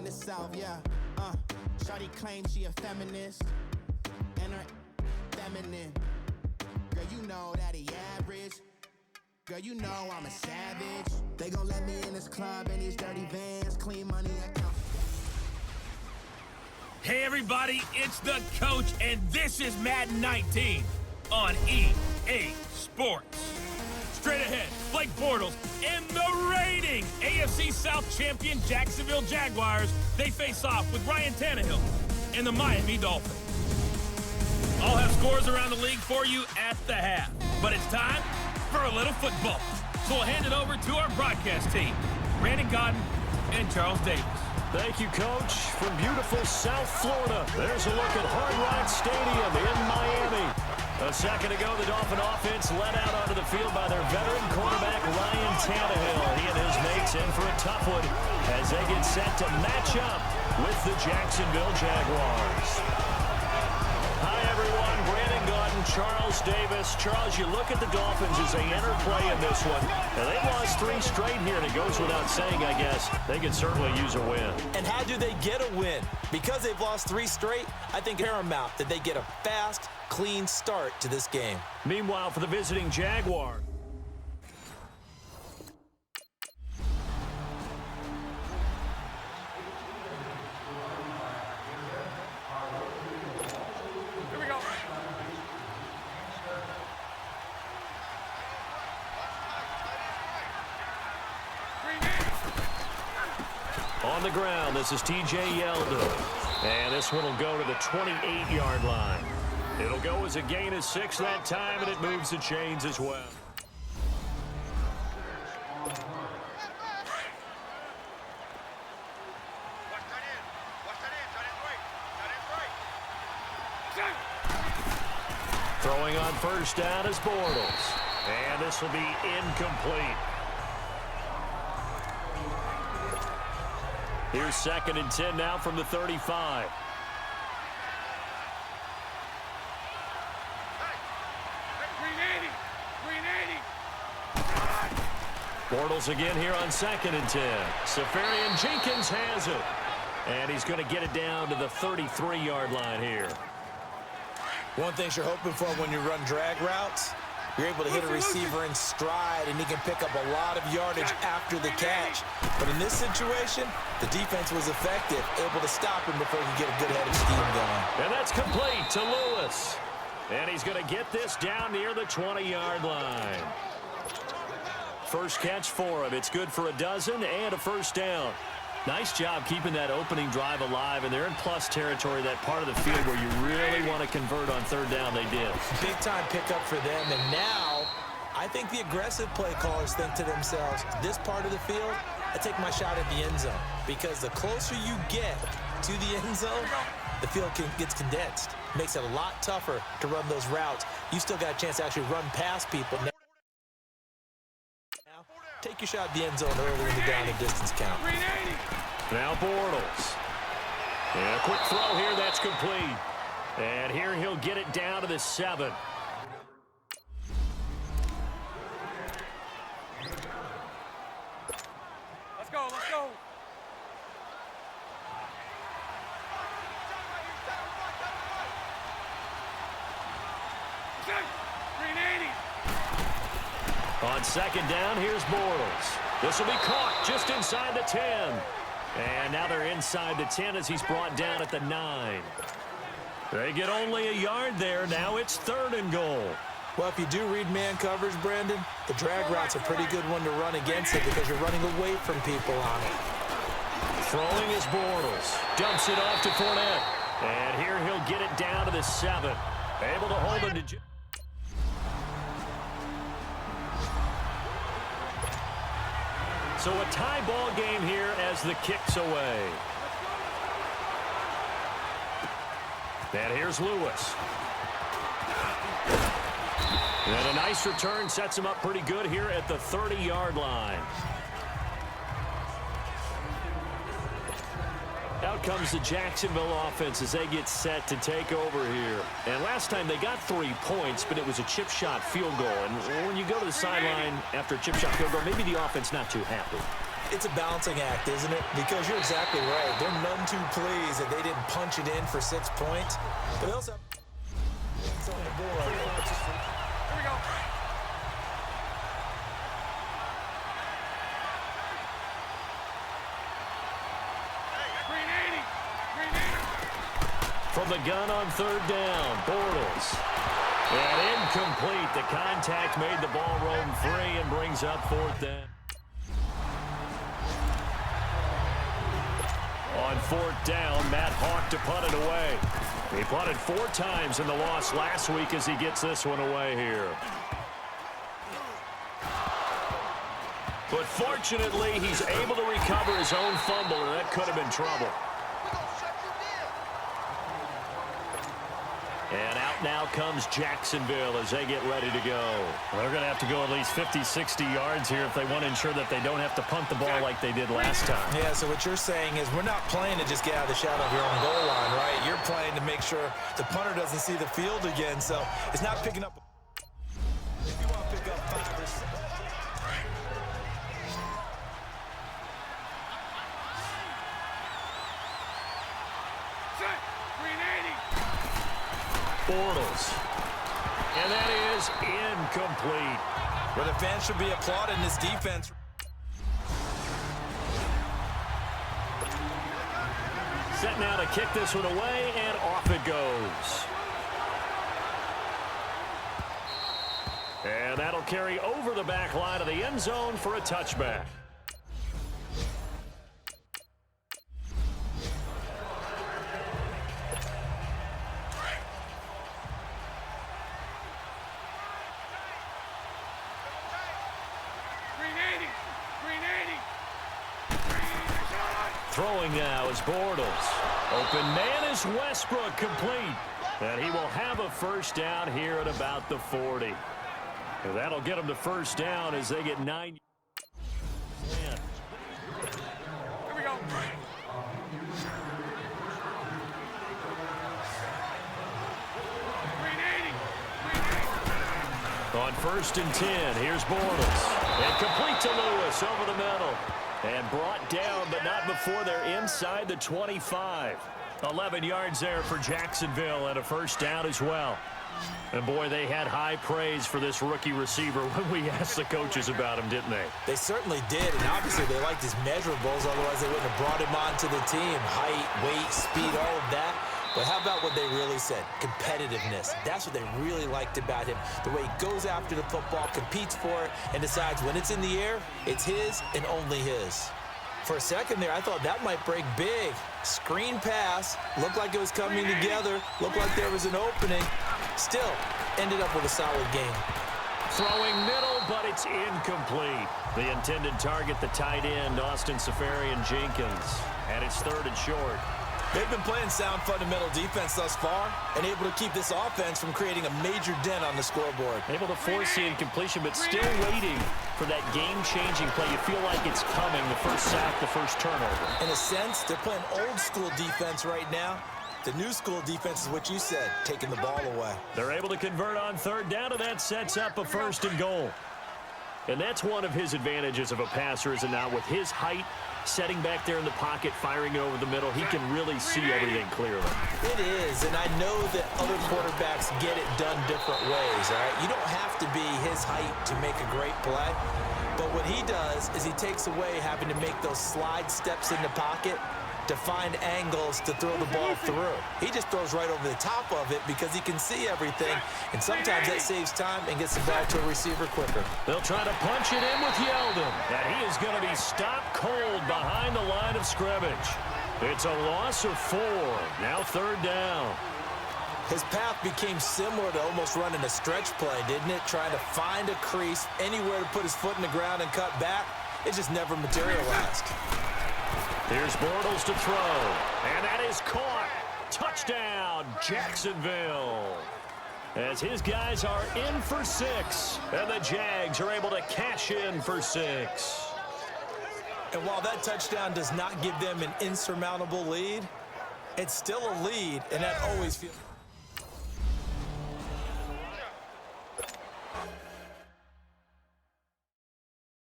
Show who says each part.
Speaker 1: in the South, yeah. Shawty claims she a feminist, and her feminine. Girl, you know that he average. Girl, you know I'm a savage. They gon' let me in this club in these dirty vans, clean money account.
Speaker 2: Hey everybody, it's the coach, and this is Madden 19 on EA Sports. Straight ahead, Blake Bortles and the reigning AFC South champion Jacksonville Jaguars. They face off with Ryan Tannehill and the Miami Dolphins. I'll have scores around the league for you at the half, but it's time for a little football. So we'll hand it over to our broadcast team, Brandon Gaudin and Charles Davis.
Speaker 3: Thank you, Coach. From beautiful South Florida, there's a look at Hard Rock Stadium in Miami. A second ago, the Dolphin offense led out onto the field by their veteran quarterback, Ryan Tannehill. He and his mates in for a tough one as they get set to match up with the Jacksonville Jaguars. Hi, everyone. Brandon Gaudin, Charles Davis. Charles, you look at the Dolphins as they enter play in this one. Now, they've lost 3 straight here, and it goes without saying, I guess, they could certainly use a win.
Speaker 4: And how do they get a win? Because they've lost 3 straight, I think paramount that they get a fast, clean start to this game.
Speaker 3: Meanwhile, for the visiting Jaguars. On the ground, this is TJ Yeldon. And this one will go to the 28-yard line. It'll go as a gain of 6 that time, and it moves the chains as well. Throwing on first down is Bortles. And this will be incomplete. Here's 2nd and 10 now from the 35. Bortles again here on 2nd and 10. Safarian Jenkins has it. And he's going to get it down to the 33-yard line here.
Speaker 4: One thing you're hoping for when you run drag routes, you're able to hit a receiver in stride, and he can pick up a lot of yardage after the catch. But in this situation, the defense was effective, able to stop him before he could get a good head of steam going.
Speaker 3: And that's complete to Lewis. And he's going to get this down near the 20-yard line. First catch for him. It's good for a dozen and a first down. Nice job keeping that opening drive alive, and they're in plus territory, that part of the field where you really want to convert on 3rd down. They did.
Speaker 4: Big-time pickup for them, and now I think the aggressive play callers think to themselves, this part of the field, I take my shot at the end zone, because the closer you get to the end zone, the field gets condensed. Makes it a lot tougher to run those routes. You still got a chance to actually run past people. Now, take your shot at the end zone early in the down and distance count.
Speaker 3: Now Bortles. And a quick throw here, that's complete. And here he'll get it down to the 7.
Speaker 5: Let's go, let's go.
Speaker 3: On 2nd down, here's Bortles. This will be caught just inside the 10. And now they're inside the 10 as he's brought down at the 9. They get only a yard there. Now it's 3rd and goal.
Speaker 4: Well, if you do read man coverage, Brandon, the drag route's a pretty good one to run against it because you're running away from people on it.
Speaker 3: Throwing is Bortles. Dumps it off to Fournette. And here he'll get it down to the 7. Able to hold him to... So a tie ball game here as the kick's away. And here's Lewis. And a nice return sets him up pretty good here at the 30-yard line. Out comes the Jacksonville offense as they get set to take over here. And last time they got 3 points, but it was a chip shot field goal. And when you go to the sideline after a chip shot field goal, maybe the offense not too happy.
Speaker 4: It's a balancing act, isn't it? Because you're exactly right. They're none too pleased that they didn't punch it in for 6 points. But they also have points on the board.
Speaker 2: Here we go.
Speaker 3: From the gun on third down, Bortles. And incomplete. The contact made the ball roam free and brings up fourth down. On fourth down, Matt Hawk to punt it away. He punted 4 times in the loss last week as he gets this one away here. But fortunately, he's able to recover his own fumble, and that could have been trouble. And out now comes Jacksonville as they get ready to go.
Speaker 5: Well, they're going to have to go at least 50, 60 yards here if they want to ensure that they don't have to punt the ball like they did last time.
Speaker 4: Yeah, so what you're saying is we're not playing to just get out of the shadow of your own goal line, right? You're playing to make sure the punter doesn't see the field again. So it's not picking up. If you want to pick up 5 or 6.
Speaker 3: Bortles. And that is incomplete.
Speaker 4: Well, the fans should be applauding this defense.
Speaker 3: Set now to kick this one away, and off it goes. And that'll carry over the back line of the end zone for a touchback. Throwing now is Bortles. Open man is Westbrook, complete. And he will have a first down here at about the 40. And that'll get him to first down as they get 9.
Speaker 2: Here we go.
Speaker 3: On first and 10, here's Bortles. And complete to Lewis over the middle. And brought down, but not before they're inside the 25. 11 yards there for Jacksonville and a first down as well. And, boy, they had high praise for this rookie receiver when we asked the coaches about him, didn't they?
Speaker 4: They certainly did, and obviously they liked his measurables. Otherwise, they wouldn't have brought him onto the team. Height, weight, speed, all of that. But how about what they really said? Competitiveness. That's what they really liked about him. The way he goes after the football, competes for it, and decides when it's in the air, it's his and only his. For a second there, I thought that might break big. Screen pass. Looked like it was coming together. Looked like there was an opening. Still, ended up with a solid game.
Speaker 3: Throwing middle, but it's incomplete. The intended target, the tight end, Austin Seferian-Jenkins. And it's third and short.
Speaker 4: They've been playing sound fundamental defense thus far and able to keep this offense from creating a major dent on the scoreboard.
Speaker 3: Able to force the incompletion, but still waiting for that game-changing play. You feel like it's coming, the first sack, the first turnover.
Speaker 4: In a sense, they're playing old-school defense right now. The new school defense is what you said, taking the ball away.
Speaker 3: They're able to convert on third down, and that sets up a first and goal. And that's one of his advantages of a passer, is it not? With his height, setting back there in the pocket, firing it over the middle, he can really see everything clearly.
Speaker 4: It is, and I know that other quarterbacks get it done different ways, all right? You don't have to be his height to make a great play, but what he does is he takes away having to make those slide steps in the pocket to find angles to throw the ball through. He just throws right over the top of it because he can see everything, and sometimes that saves time and gets the ball to a receiver quicker.
Speaker 3: They'll try to punch it in with Yeldon, and he is going to be stopped cold behind the line of scrimmage. It's a loss of 4. Now third down.
Speaker 4: His path became similar to almost running a stretch play, didn't it? Trying to find a crease, anywhere to put his foot in the ground and cut back. It just never materialized.
Speaker 3: Here's Bortles to throw, and that is caught. Touchdown, Jacksonville. As his guys are in for 6, and the Jags are able to cash in for 6.
Speaker 4: And while that touchdown does not give them an insurmountable lead, it's still a lead, and that always feels...